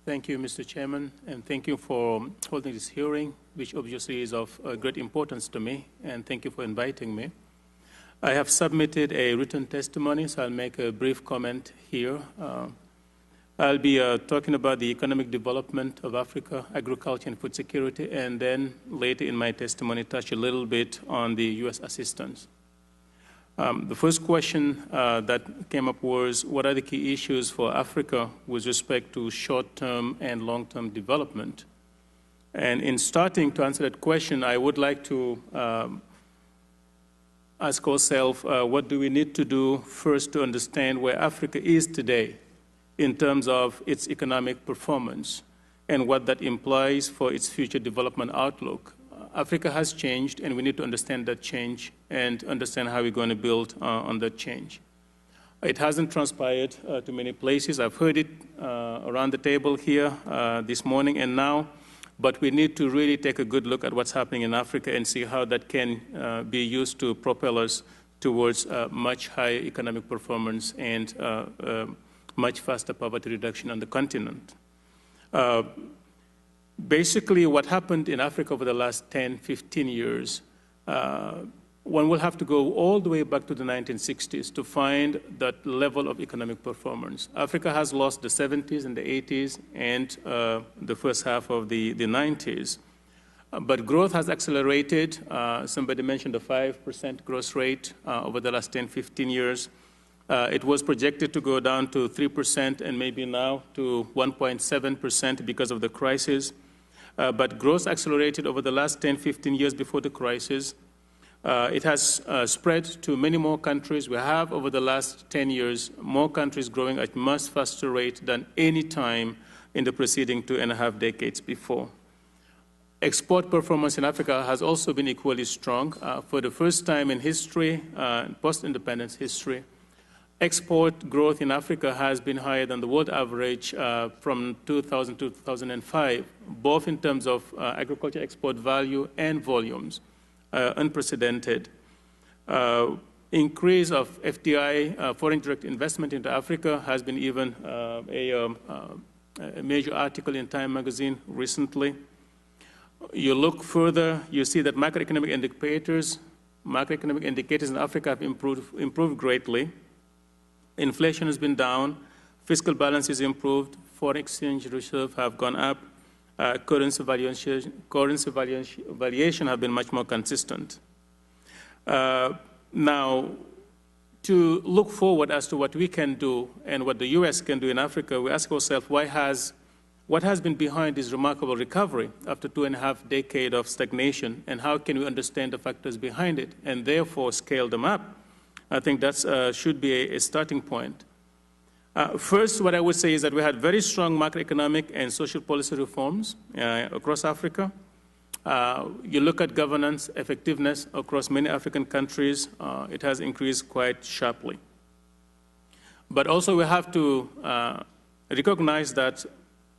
Thank you, Mr. Chairman, and thank you for holding this hearing, which obviously is of great importance to me, and thank you for inviting me. I have submitted a written testimony, so I'll make a brief comment here. I'll be talking about the economic development of Africa, agriculture and food security, and then later in my testimony touch a little bit on the U.S. assistance. The first question that came up was, what are the key issues for Africa with respect to short-term and long-term development? And in starting to answer that question, I would like to ask ourselves, what do we need to do first to understand where Africa is today in terms of its economic performance and what that implies for its future development outlook. Africa has changed, and we need to understand that change and understand how we're going to build on that change. It hasn't transpired to many places. I've heard it around the table here this morning and now, but we need to really take a good look at what's happening in Africa and see how that can be used to propel us towards much higher economic performance and much faster poverty reduction on the continent. Basically, what happened in Africa over the last 10, 15 years, one will have to go all the way back to the 1960s to find that level of economic performance. Africa has lost the 70s and the 80s and the first half of the 90s. But growth has accelerated. Somebody mentioned a 5% growth rate over the last 10, 15 years. It was projected to go down to 3% and maybe now to 1.7% because of the crisis. But growth accelerated over the last 10, 15 years before the crisis. It has spread to many more countries. We have, over the last 10 years, more countries growing at a much faster rate than any time in the preceding 2.5 decades before. Export performance in Africa has also been equally strong. For the first time in history, post-independence history, export growth in Africa has been higher than the world average from 2000 to 2005, both in terms of agriculture export value and volumes, unprecedented. Increase of FDI, foreign direct investment into Africa, has been even a major article in Time magazine recently. You look further, you see that macroeconomic indicators in Africa have improved greatly. Inflation has been down, fiscal balance is improved, foreign exchange reserves have gone up, currency valuation have been much more consistent. Now, to look forward as to what we can do and what the US can do in Africa, we ask ourselves, what has been behind this remarkable recovery after 2.5 decades of stagnation, and how can we understand the factors behind it and therefore scale them up? I think that should be a starting point. First, what I would say is that we had very strong macroeconomic and social policy reforms across Africa. You look at governance effectiveness across many African countries, it has increased quite sharply. But also we have to recognize that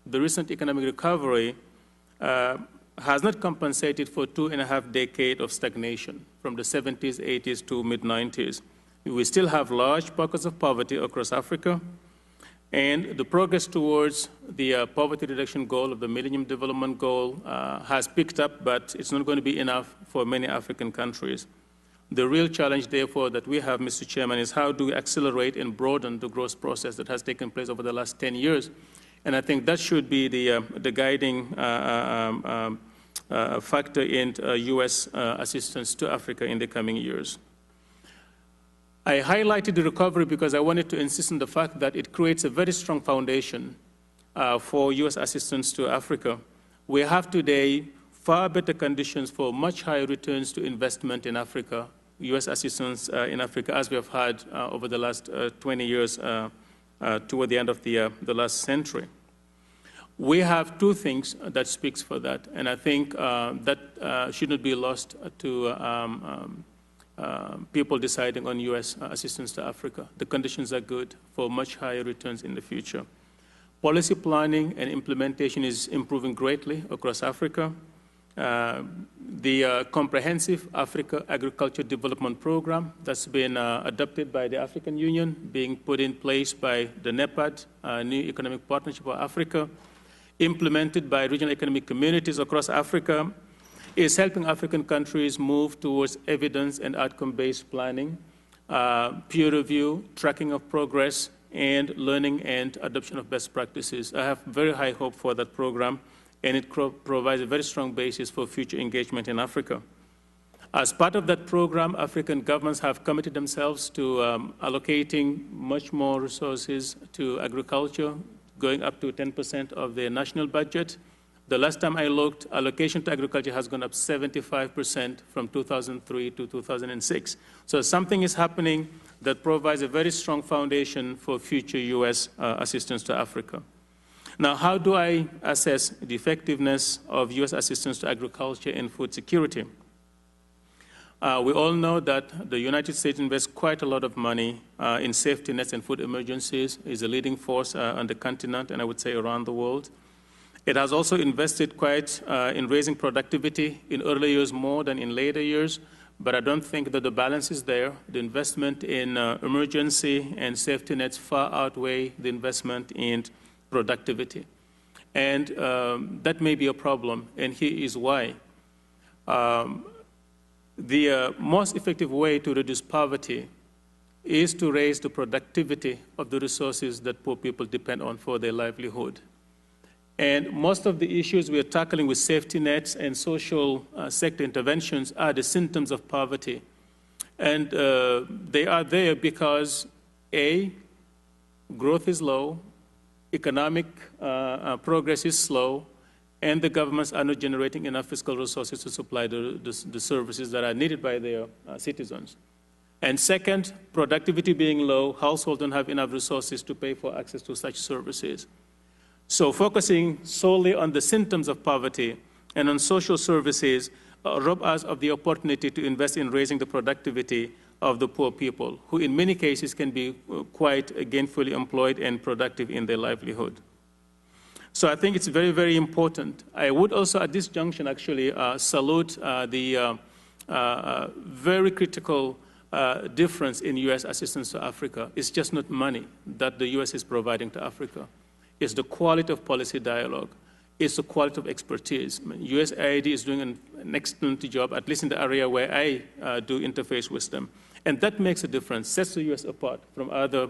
the recent economic recovery has not compensated for 2.5 decades of stagnation from the 70s, 80s to mid-90s. We still have large pockets of poverty across Africa, and the progress towards the poverty reduction goal of the Millennium Development Goal has picked up, but it's not going to be enough for many African countries. The real challenge, therefore, that we have, Mr. Chairman, is how do we accelerate and broaden the growth process that has taken place over the last 10 years? And I think that should be the guiding factor in U.S. assistance to Africa in the coming years. I highlighted the recovery because I wanted to insist on the fact that it creates a very strong foundation for U.S. assistance to Africa. We have today far better conditions for much higher returns to investment in Africa, U.S. assistance in Africa, as we have had over the last 20 years toward the end of the last century. We have two things that speaks for that, and I think that shouldn't be lost to people deciding on U.S. assistance to Africa. The conditions are good for much higher returns in the future. Policy planning and implementation is improving greatly across Africa. The Comprehensive Africa Agriculture Development Program that's been adopted by the African Union, being put in place by the NEPAD, New Economic Partnership for Africa, implemented by regional economic communities across Africa, is helping African countries move towards evidence and outcome-based planning, peer review, tracking of progress, and learning and adoption of best practices. I have very high hope for that program, and it provides a very strong basis for future engagement in Africa. As part of that program, African governments have committed themselves to allocating much more resources to agriculture, going up to 10% of their national budget. The last time I looked, allocation to agriculture has gone up 75% from 2003 to 2006. So something is happening that provides a very strong foundation for future U.S. assistance to Africa. Now, how do I assess the effectiveness of U.S. assistance to agriculture and food security? We all know that the United States invests quite a lot of money in safety nets and food emergencies, is a leading force on the continent and I would say around the world. It has also invested quite in raising productivity in early years more than in later years, but I don't think that the balance is there. The investment in emergency and safety nets far outweigh the investment in productivity. And that may be a problem, and here is why. The most effective way to reduce poverty is to raise the productivity of the resources that poor people depend on for their livelihood. And most of the issues we are tackling with safety nets and social sector interventions are the symptoms of poverty. And they are there because, A, growth is low, economic progress is slow, and the governments are not generating enough fiscal resources to supply the services that are needed by their citizens. And second, productivity being low, households don't have enough resources to pay for access to such services. So focusing solely on the symptoms of poverty and on social services rob us of the opportunity to invest in raising the productivity of the poor people, who in many cases can be quite gainfully employed and productive in their livelihood. So I think it's very, very important. I would also at this junction actually salute the very critical difference in U.S. assistance to Africa. It's just not money that the U.S. is providing to Africa. It's the quality of policy dialogue. It's the quality of expertise. USAID is doing an excellent job, at least in the area where I do interface with them. And that makes a difference, sets the U.S. apart from other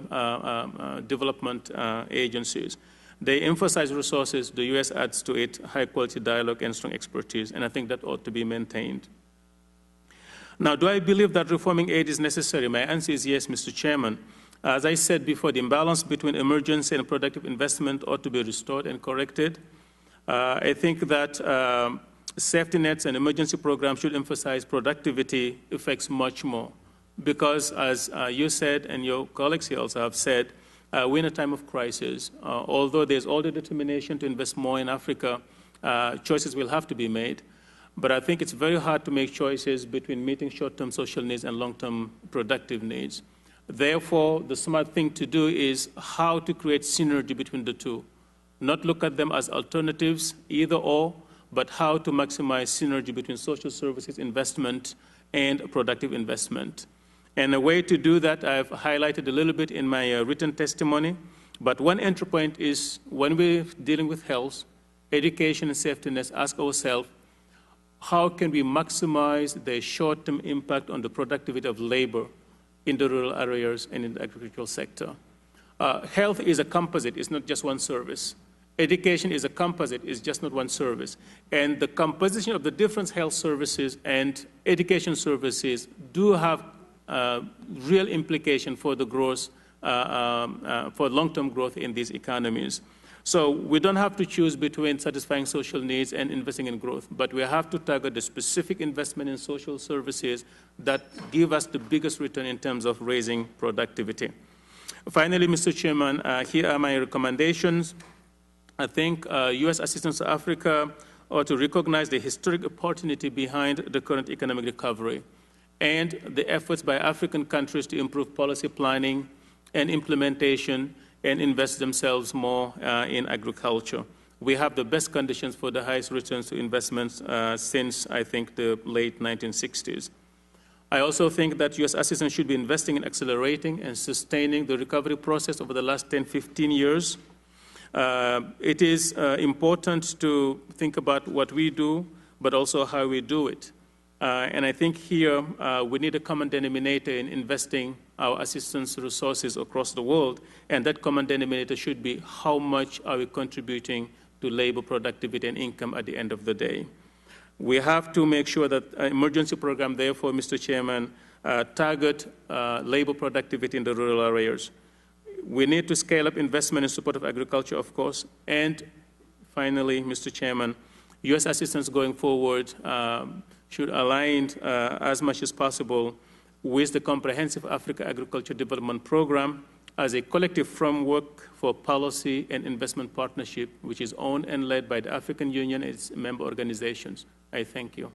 development agencies. They emphasize resources, the U.S. adds to it high-quality dialogue and strong expertise, and I think that ought to be maintained. Now, do I believe that reforming aid is necessary? My answer is yes, Mr. Chairman. As I said before, the imbalance between emergency and productive investment ought to be restored and corrected. I think that safety nets and emergency programs should emphasize productivity effects much more, because as you said and your colleagues here also have said, we're in a time of crisis. Although there's all the determination to invest more in Africa, choices will have to be made. But I think it's very hard to make choices between meeting short-term social needs and long-term productive needs. Therefore, the smart thing to do is how to create synergy between the two. Not look at them as alternatives, either or, but how to maximize synergy between social services investment and productive investment. And a way to do that I've highlighted a little bit in my written testimony, but one entry point is when we're dealing with health, education, and safety nets, ask ourselves, how can we maximize the short-term impact on the productivity of labor in the rural areas and in the agricultural sector? Health is a composite, it's not just one service. Education is a composite, it's just not one service. And the composition of the different health services and education services do have real implication for the growth, for long-term growth in these economies. So we don't have to choose between satisfying social needs and investing in growth, but we have to target the specific investment in social services that give us the biggest return in terms of raising productivity. Finally, Mr. Chairman, here are my recommendations. I think U.S. assistance to Africa ought to recognize the historic opportunity behind the current economic recovery and the efforts by African countries to improve policy planning and implementation and invest themselves more in agriculture. We have the best conditions for the highest returns to investments since, I think, the late 1960s. I also think that U.S. assistance should be investing in accelerating and sustaining the recovery process over the last 10, 15 years. It is important to think about what we do, but also how we do it. And I think here we need a common denominator in investing our assistance resources across the world, and that common denominator should be how much are we contributing to labor productivity and income at the end of the day. We have to make sure that an emergency program, therefore, Mr. Chairman, target labor productivity in the rural areas. We need to scale up investment in support of agriculture, of course, and finally, Mr. Chairman, U.S. assistance going forward should align as much as possible with the Comprehensive Africa Agriculture Development Program as a collective framework for policy and investment partnership, which is owned and led by the African Union and its member organizations. I thank you.